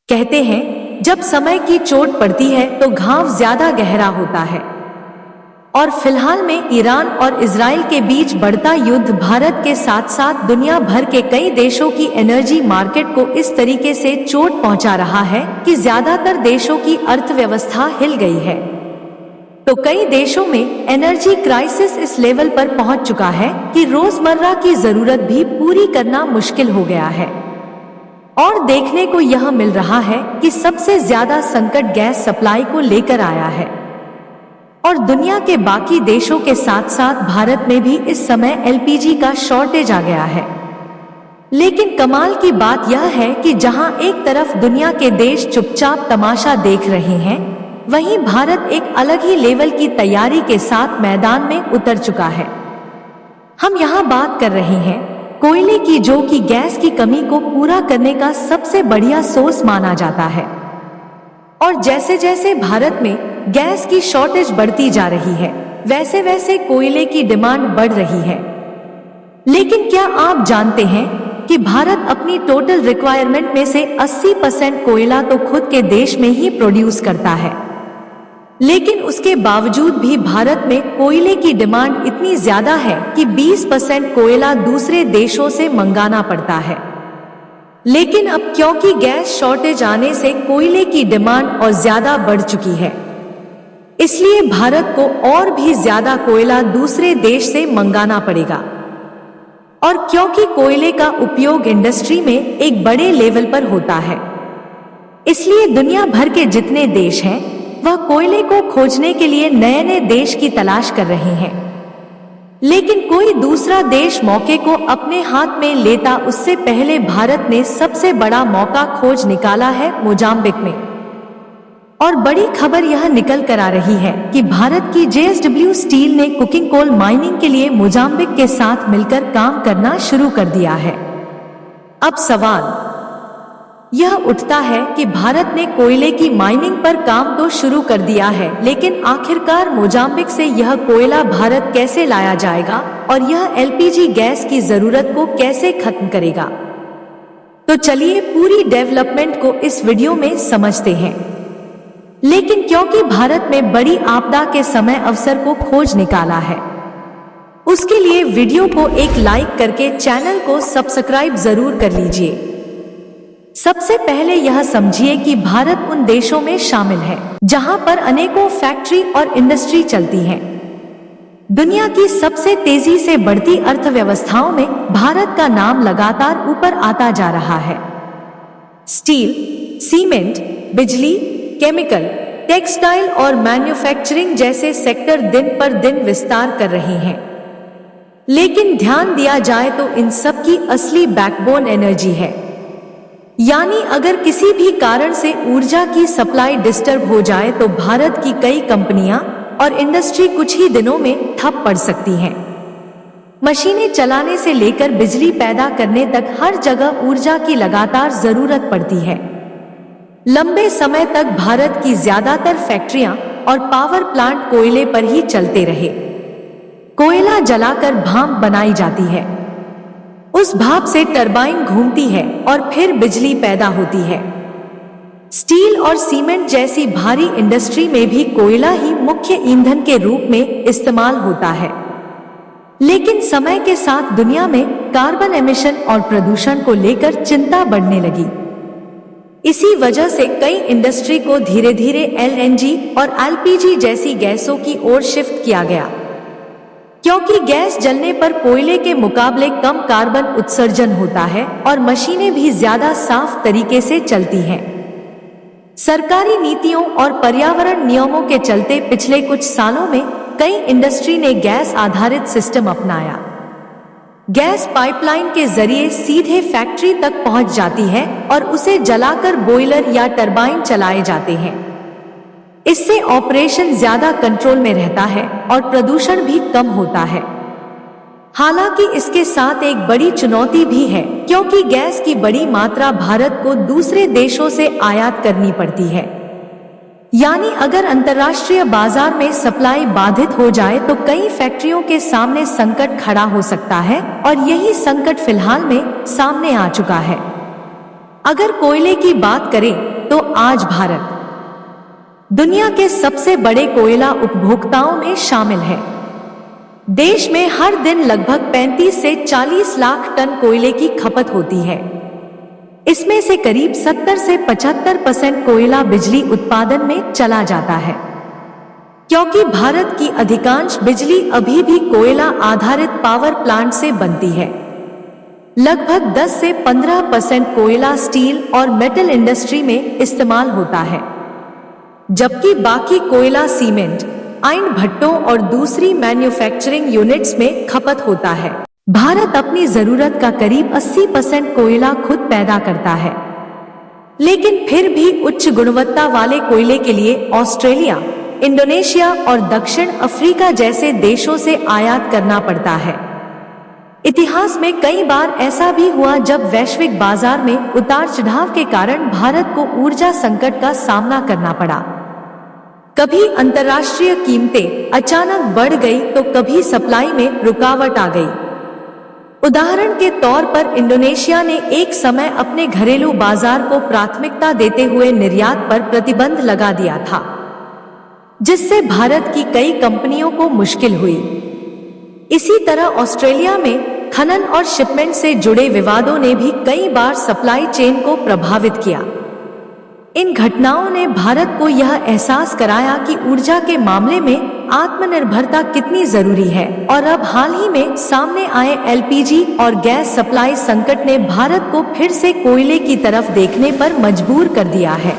कहते हैं जब समय की चोट पड़ती है तो घाव ज्यादा गहरा होता है। और फिलहाल में ईरान और इजराइल के बीच बढ़ता युद्ध भारत के साथ साथ दुनिया भर के कई देशों की एनर्जी मार्केट को इस तरीके से चोट पहुंचा रहा है कि ज्यादातर देशों की अर्थव्यवस्था हिल गई है। तो कई देशों में एनर्जी क्राइसिस इस लेवल पर पहुंच चुका है कि रोजमर्रा की जरूरत भी पूरी करना मुश्किल हो गया है। और देखने को यह मिल रहा है कि सबसे ज्यादा संकट गैस सप्लाई को लेकर आया है। और दुनिया के बाकी देशों के साथ साथ भारत में भी इस समय एलपीजी का शॉर्टेज आ गया है। लेकिन कमाल की बात यह है कि जहां एक तरफ दुनिया के देश चुपचाप तमाशा देख रहे हैं, वहीं भारत एक अलग ही लेवल की तैयारी के साथ मैदान में उतर चुका है। हम यहाँ बात कर रहे हैं कोयले की, जो कि गैस की कमी को पूरा करने का सबसे बढ़िया सोर्स माना जाता है। और जैसे जैसे भारत में गैस की शॉर्टेज बढ़ती जा रही है, वैसे वैसे कोयले की डिमांड बढ़ रही है। लेकिन क्या आप जानते हैं कि भारत अपनी टोटल रिक्वायरमेंट में से 80% कोयला तो खुद के देश में ही प्रोड्यूस करता है। लेकिन उसके बावजूद भी भारत में कोयले की डिमांड इतनी ज्यादा है कि 20% कोयला दूसरे देशों से मंगाना पड़ता है। लेकिन अब क्योंकि गैस शॉर्टेज आने से कोयले की डिमांड और ज्यादा बढ़ चुकी है, इसलिए भारत को और भी ज्यादा कोयला दूसरे देश से मंगाना पड़ेगा। और क्योंकि कोयले का उपयोग इंडस्ट्री में एक बड़े लेवल पर होता है, इसलिए दुनिया भर के जितने देश हैं वह कोयले को खोजने के लिए नए नए देश की तलाश कर रहे हैं। लेकिन कोई दूसरा देश मौके को अपने हाथ में लेता उससे पहले भारत ने सबसे बड़ा मौका खोज निकाला है मोजाम्बिक में। और बड़ी खबर यह निकल कर आ रही है कि भारत की जेएसडब्ल्यू स्टील ने कुकिंग कोल माइनिंग के लिए मोजाम्बिक के साथ मिलकर काम करना शुरू कर दिया है। अब सवाल यह उठता है कि भारत ने कोयले की माइनिंग पर काम तो शुरू कर दिया है, लेकिन आखिरकार मोजाम्बिक से यह कोयला भारत कैसे लाया जाएगा और यह एलपीजी गैस की जरूरत को कैसे खत्म करेगा। तो चलिए पूरी डेवलपमेंट को इस वीडियो में समझते हैं। लेकिन क्योंकि भारत में बड़ी आपदा के समय अवसर को खोज निकाला है, उसके लिए वीडियो को एक लाइक करके चैनल को सब्सक्राइब जरूर कर लीजिए। सबसे पहले यह समझिए कि भारत उन देशों में शामिल है जहां पर अनेकों फैक्ट्री और इंडस्ट्री चलती हैं। दुनिया की सबसे तेजी से बढ़ती अर्थव्यवस्थाओं में भारत का नाम लगातार ऊपर आता जा रहा है। स्टील, सीमेंट, बिजली, केमिकल, टेक्सटाइल और मैन्युफैक्चरिंग जैसे सेक्टर दिन पर दिन विस्तार कर रहे हैं। लेकिन ध्यान दिया जाए तो इन सब की असली बैकबोन एनर्जी है। यानी अगर किसी भी कारण से ऊर्जा की सप्लाई डिस्टर्ब हो जाए तो भारत की कई कंपनियां और इंडस्ट्री कुछ ही दिनों में ठप पड़ सकती हैं। मशीनें चलाने से लेकर बिजली पैदा करने तक हर जगह ऊर्जा की लगातार जरूरत पड़ती है। लंबे समय तक भारत की ज्यादातर फैक्ट्रियां और पावर प्लांट कोयले पर ही चलते रहे। कोयला जलाकर भाप बनाई जाती है, उस भाप से टरबाइन घूमती है और फिर बिजली पैदा होती है। स्टील और सीमेंट जैसी भारी इंडस्ट्री में भी कोयला ही मुख्य ईंधन के रूप में इस्तेमाल होता है। लेकिन समय के साथ दुनिया में कार्बन एमिशन और प्रदूषण को लेकर चिंता बढ़ने लगी। इसी वजह से कई इंडस्ट्री को धीरे धीरे एलएनजी और एलपीजी जैसी गैसों की ओर शिफ्ट किया गया, क्योंकि गैस जलने पर कोयले के मुकाबले कम कार्बन उत्सर्जन होता है और मशीनें भी ज्यादा साफ तरीके से चलती हैं। सरकारी नीतियों और पर्यावरण नियमों के चलते पिछले कुछ सालों में कई इंडस्ट्री ने गैस आधारित सिस्टम अपनाया। गैस पाइपलाइन के जरिए सीधे फैक्ट्री तक पहुंच जाती है और उसे जलाकर बॉयलर या टरबाइन चलाए जाते हैं। इससे ऑपरेशन ज्यादा कंट्रोल में रहता है और प्रदूषण भी कम होता है। हालांकि इसके साथ एक बड़ी चुनौती भी है, क्योंकि गैस की बड़ी मात्रा भारत को दूसरे देशों से आयात करनी पड़ती है। यानी अगर अंतर्राष्ट्रीय बाजार में सप्लाई बाधित हो जाए तो कई फैक्ट्रियों के सामने संकट खड़ा हो सकता है, और यही संकट फिलहाल में सामने आ चुका है। अगर कोयले की बात करें तो आज भारत दुनिया के सबसे बड़े कोयला उपभोक्ताओं में शामिल है। देश में हर दिन लगभग 35 से 40 लाख टन कोयले की खपत होती है। इसमें से करीब 70 से 75% कोयला बिजली उत्पादन में चला जाता है। क्योंकि भारत की अधिकांश बिजली अभी भी कोयला आधारित पावर प्लांट से बनती है, लगभग 10 से 15% कोयला स्टील और मेटल इंडस्ट्री में इस्तेमाल होता है, जबकि बाकी कोयला सीमेंट, आयन भट्टों और दूसरी मैन्युफैक्चरिंग यूनिट्स में खपत होता है। भारत अपनी जरूरत का करीब 80% कोयला खुद पैदा करता है, लेकिन फिर भी उच्च गुणवत्ता वाले कोयले के लिए ऑस्ट्रेलिया, इंडोनेशिया और दक्षिण अफ्रीका जैसे देशों से आयात करना पड़ता है। इतिहास में कई बार ऐसा भी हुआ जब वैश्विक बाजार में उतार चढ़ाव के कारण भारत को ऊर्जा संकट का सामना करना पड़ा। कभी अंतर्राष्ट्रीय कीमतें अचानक बढ़ गई तो कभी सप्लाई में रुकावट आ गई। उदाहरण के तौर पर इंडोनेशिया ने एक समय अपने घरेलू बाजार को प्राथमिकता देते हुए निर्यात पर प्रतिबंध लगा दिया था, जिससे भारत की कई कंपनियों को मुश्किल हुई। इसी तरह ऑस्ट्रेलिया में खनन और शिपमेंट से जुड़े विवादों ने भी कई बार सप्लाई चेन को प्रभावित किया। इन घटनाओं ने भारत को यह एहसास कराया कि ऊर्जा के मामले में आत्मनिर्भरता कितनी जरूरी है, और अब हाल ही में सामने आए एलपीजी और गैस सप्लाई संकट ने भारत को फिर से कोयले की तरफ देखने पर मजबूर कर दिया है।